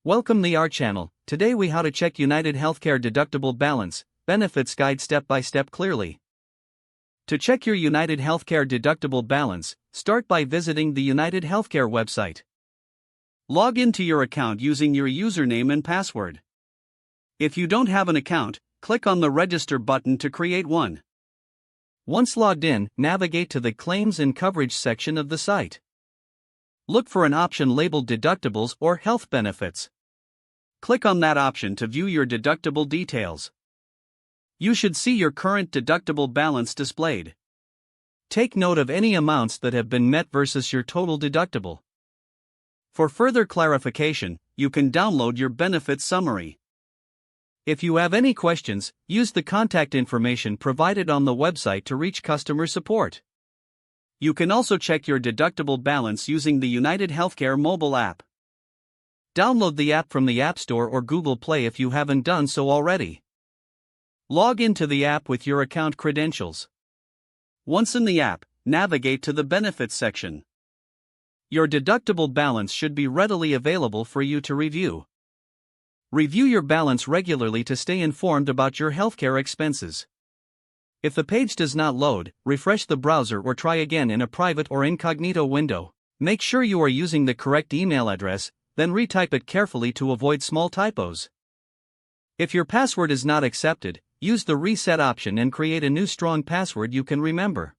Welcome to our channel. Today we how to check UnitedHealthcare deductible balance, benefits guide step by step clearly. To check your UnitedHealthcare deductible balance, start by visiting the UnitedHealthcare website. Log into your account using your username and password. If you don't have an account, click on the register button to create one. Once logged in, navigate to the claims and coverage section of the site. Look for an option labeled deductibles or health benefits. Click on that option to view your deductible details. You should see your current deductible balance displayed. Take note of any amounts that have been met versus your total deductible. For further clarification, you can download your benefits summary. If you have any questions, use the contact information provided on the website to reach customer support. You can also check your deductible balance using the UnitedHealthcare mobile app. Download the app from the App Store or Google Play if you haven't done so already. Log into the app with your account credentials. Once in the app, navigate to the Benefits section. Your deductible balance should be readily available for you to review. Review your balance regularly to stay informed about your healthcare expenses. If the page does not load, refresh the browser or try again in a private or incognito window. Make sure you are using the correct email address, then retype it carefully to avoid small typos. If your password is not accepted, use the reset option and create a new strong password you can remember.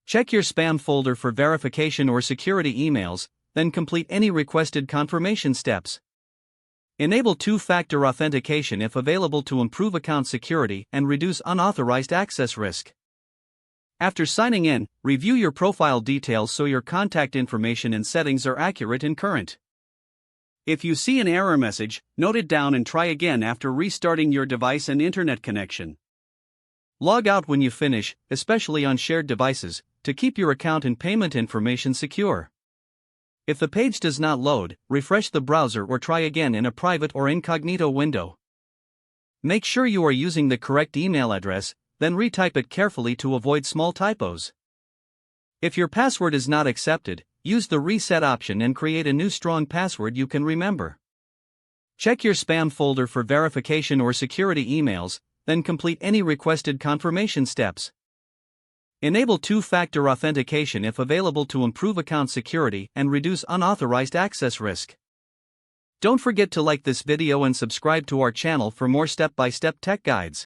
Check your spam folder for verification or security emails, then complete any requested confirmation steps. Enable two-factor authentication if available to improve account security and reduce unauthorized access risk. After signing in, review your profile details so your contact information and settings are accurate and current. If you see an error message, note it down and try again after restarting your device and internet connection. Log out when you finish, especially on shared devices, to keep your account and payment information secure. If the page does not load, refresh the browser or try again in a private or incognito window. Make sure you are using the correct email address, then retype it carefully to avoid small typos. If your password is not accepted, use the reset option and create a new strong password you can remember. Check your spam folder for verification or security emails, then complete any requested confirmation steps. Enable two-factor authentication if available to improve account security and reduce unauthorized access risk. Don't forget to like this video and subscribe to our channel for more step-by-step tech guides.